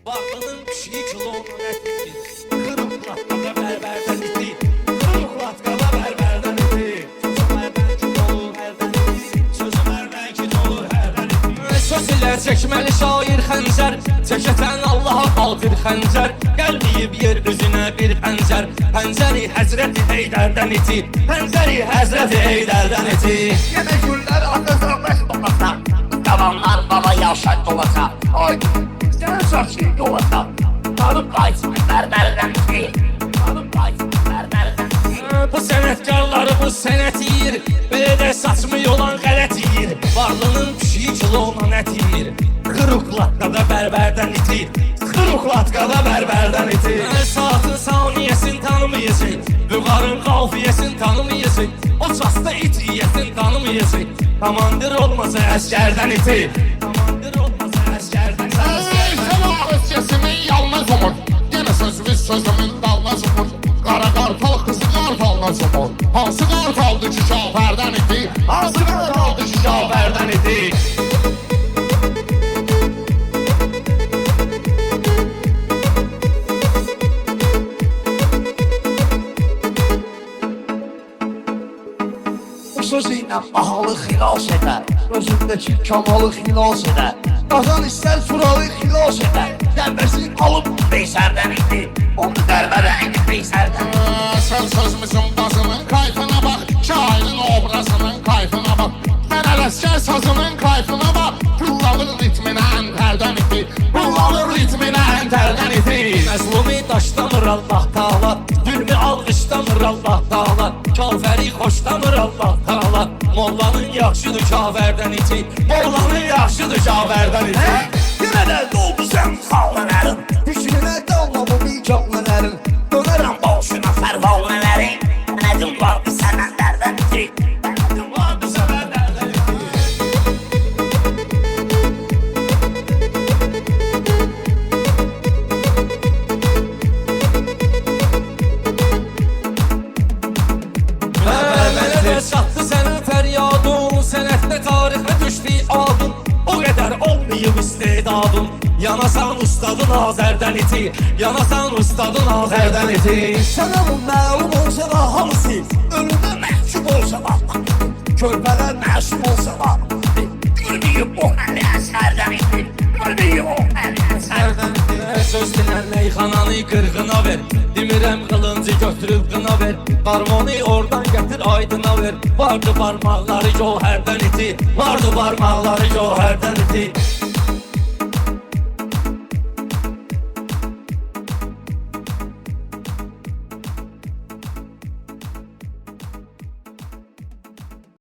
Varlığının pişiği kilonun eti. Kırık latkada berberden iti. Kırık latkada berberden iti. Sözüm erdən ki olur hərdən iti. Söz ilə çəkməli şair xəncər. Çəkətən Allaha qaldır xəncər. Gəlməyib yer üzünə bir pəncər. Pəncəri Həzrəti Heydərdən iti. Pəncəri Həzrəti Heydərdən iti. Yine güller atacakmış dolasa. Tavanlar bana yaşar dolasa. Ay sen saçı dolasa. Tanıp kaysın berberden ki. Tanıp kaysın berberden ki. Bu sənətkarları bu sənət yiyir. Belə də saçmı yolan qələt yiyir. Varlının pişiyi kilonun ət yiyir. Qırıq latkada bərbərdən itir. Qırıq latkada bərbərdən itir. Saatın saniyəsin tanımayasın. Vüqarın qalfiyəsin tanımayasın. O çasta it yiyəsin tanımayasın. Komandir olmasa əskərdən itir. Komandir olmasa əskərdən itir. Sabah özkəsimin yalmaz umur. Yine sözümüz sözümün dalmaz umur. Qara qartal kızı qartalmaz umur. Hansı qartaldı ki şafərdən iti? Hansı qartaldı ki şafərdən itir? Bu sözüyle bahalı xilas eder. Özündeki kamalı xilas eder. Qazan ister suralı xilas eder. Dərbəsin alıp beysərdən iti. Onu dərbədən iti beysərdən. Sen sözümüzün bazının kayfına bak. Şairin obrazının kayfına bak. Ben ələskər sazının kayfına bak. Kullanır ritmine enterden iti. Kullanır ritmine enterden iti. Məzlumi daşlamır Allah Taala. Gülmü alqışlamır Allah Taala. Kafəri xoşlamır Allah Taala. Mollanın yaxşıdır kafərdən iti. Mollanın yaxşıdır kafərdən iti. Yine de doldu sen sallanarım. Düşünüme dalma bu bir canlılarım. Dönerim boşuna fervalnelerin. Nedim vardı senden derden iti. Nedim vardı senden derden iti. Mənə çatdı sənin fəryadın. Sənətdə tarixə düşdü adın. O qədər olmayıb istedadın. Yanasan ustadın Azərdən iti. Yanasan ustadın Azərdən iti. Sana bu məlum olsa da hamısı. Önünde məhkum olsa da. Körpələr məsum olsa da. Gülməyib o həli əsərdən iti. Gülməyib o həli əsərdən iti. Söz dinlər meyxananı qırğına ver. Demirəm qılıncı götürüb qına ver. Qarmonu oradan gətir aydına ver. Vardı barmaqları gövhərdən iti. Vardı barmaqları gövhərdən iti.